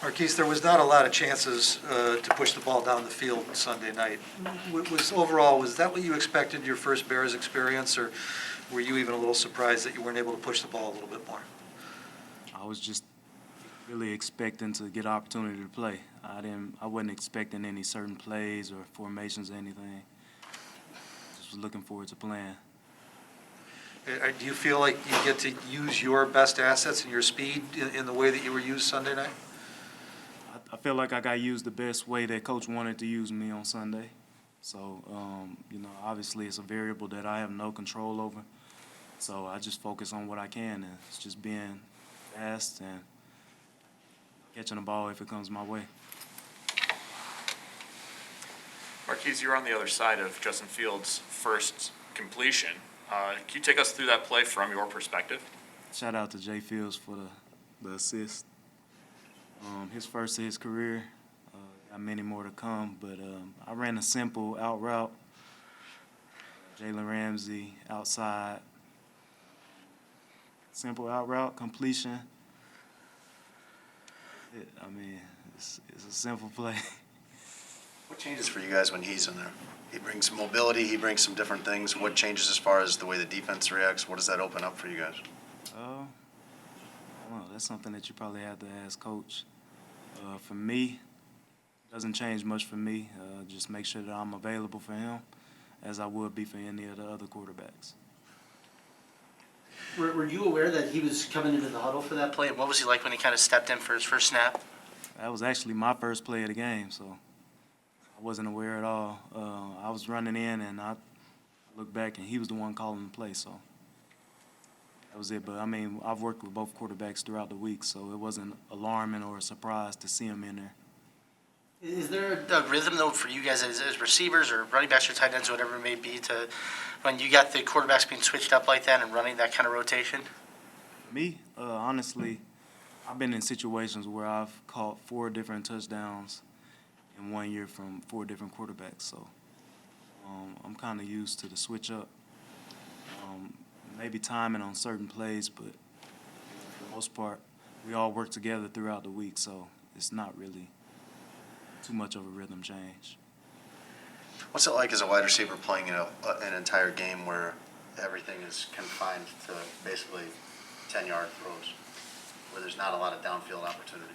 Marquise, there was not a lot of chances to push the ball down the field Sunday night. Was that what you expected your first Bears experience, or were you even a little surprised that you weren't able to push the ball a little bit more? I was just really expecting to get opportunity to play. I wasn't expecting any certain plays or formations or anything. Just was looking forward to playing. Do you feel like you get to use your best assets and your speed in the way that you were used Sunday night? I feel like I got used the best way that Coach wanted to use me on Sunday. So, obviously it's a variable that I have no control over. So I just focus on what I can, and it's just being fast and catching the ball if it comes my way. Marquise, you're on the other side of Justin Fields' first completion. Can you take us through that play from your perspective? Shout out to Jay Fields for the assist. His first of his career. Got many more to come, but I ran a simple out route. Jalen Ramsey outside. Simple out route, completion. It's a simple play. What changes for you guys when he's in there? He brings some mobility, he brings some different things. What changes as far as the way the defense reacts? What does that open up for you guys? I don't know. That's something that you probably have to ask Coach. For me, it doesn't change much for me. Just make sure that I'm available for him as I would be for any of the other quarterbacks. Were you aware that he was coming into the huddle for that play? And what was he like when he kind of stepped in for his first snap? That was actually my first play of the game, so I wasn't aware at all. I was running in, and I looked back, and he was the one calling the play, so that was it. But, I've worked with both quarterbacks throughout the week, so it wasn't alarming or a surprise to see him in there. Is there a rhythm, though, for you guys as receivers or running backs or tight ends, whatever it may be, to when you got the quarterbacks being switched up like that and running that kind of rotation? Me, honestly, I've been in situations where I've caught 4 different touchdowns in 1 year from 4 different quarterbacks, so I'm kind of used to the switch up. Maybe timing on certain plays, but for the most part, we all work together throughout the week, so it's not really too much of a rhythm change. What's it like as a wide receiver playing in an entire game where everything is confined to basically 10-yard throws, where there's not a lot of downfield opportunity?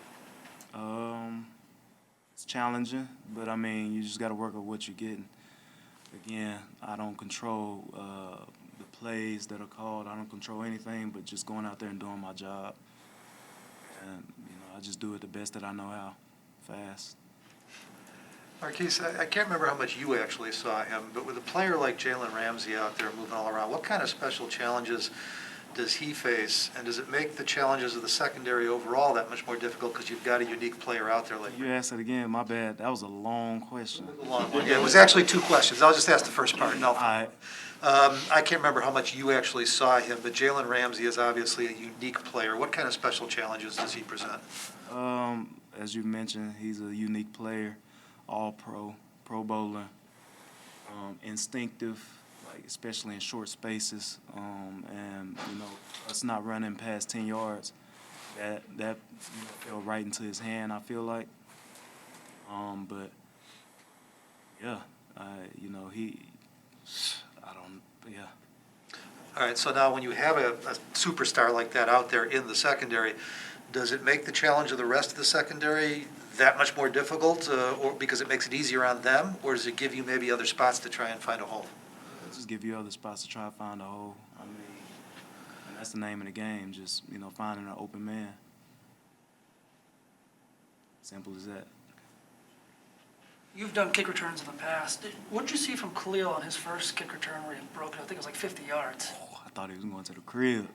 It's challenging, but you just got to work with what you're getting. Again, I don't control the plays that are called. I don't control anything but just going out there and doing my job. And, I just do it the best that I know how, fast. Marquise, I can't remember how much you actually saw him, but with a player like Jalen Ramsey out there moving all around, what kind of special challenges does he face, and does it make the challenges of the secondary overall that much more difficult because you've got a unique player out there like You asked it again, my bad. That was a long question. a long one? Yeah, it was actually 2 questions. I'll just ask the first part. No. All right. I can't remember how much you actually saw him, but Jalen Ramsey is obviously a unique player. What kind of special challenges does he present? As you mentioned, he's a unique player, all-pro, Pro Bowler, instinctive, especially in short spaces, and us not running past 10 yards, that fell right into his hand, I feel like. But yeah, yeah. All right, so now when you have a superstar like that out there in the secondary, does it make the challenge of the rest of the secondary that much more difficult, or because it makes it easier on them, or does it give you maybe other spots to try and find a hole? Just give you other spots to try to find a hole. And that's the name of the game, just, finding an open man. Simple as that. You've done kick returns in the past. What did you see from Khalil on his first kick return where he broke it? I think it was like 50 yards. Oh, I thought he was going to the crib.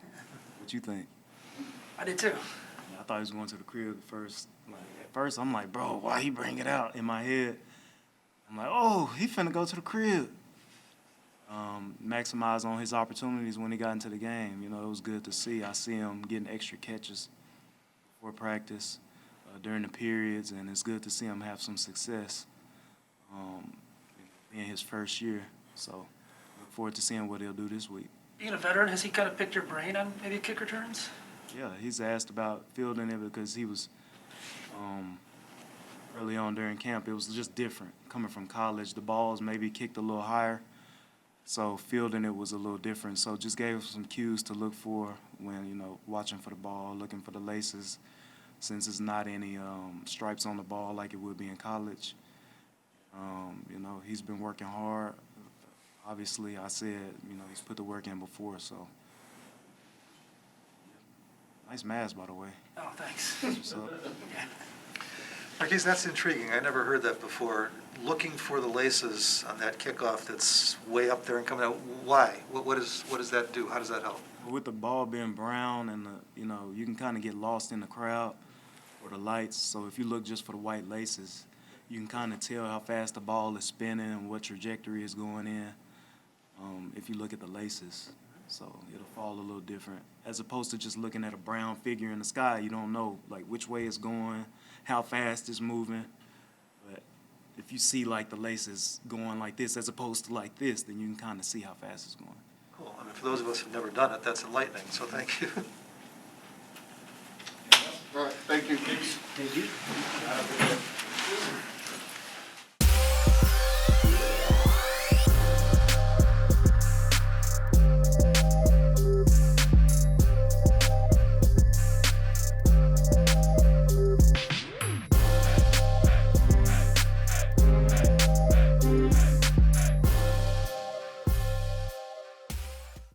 What you think? I did too. I thought he was going to the crib at first. At first, I'm like, bro, why he bring it out? In my head, I'm like, oh, he finna go to the crib. Maximize on his opportunities when he got into the game. It was good to see. I see him getting extra catches before practice, during the periods, and it's good to see him have some success in his first year. So look forward to seeing what he'll do this week. Being a veteran, has he kind of picked your brain on maybe kick returns? Yeah, he's asked about fielding it because he was early on during camp. It was just different. Coming from college, the balls maybe kicked a little higher, so fielding it was a little different. So just gave us some cues to look for when, watching for the ball, looking for the laces, since it's not any stripes on the ball like it would be in college. He's been working hard. Obviously, I said, he's put the work in before, so. Nice mask, by the way. Oh, thanks. That's what's up. Marquise, that's intriguing. I never heard that before. Looking for the laces on that kickoff that's way up there and coming out. Why? What does that do? How does that help? With the ball being brown and, you can kind of get lost in the crowd or the lights. So if you look just for the white laces, you can kind of tell how fast the ball is spinning and what trajectory is going in if you look at the laces. So it'll fall a little different. As opposed to just looking at a brown figure in the sky, you don't know, like, which way it's going, how fast it's moving. But if you see, like, the laces going like this as opposed to like this, then you can kind of see how fast it's going. Cool. I mean, for those of us who've never done it, that's enlightening, so thank you. All right, thank you. Thank you.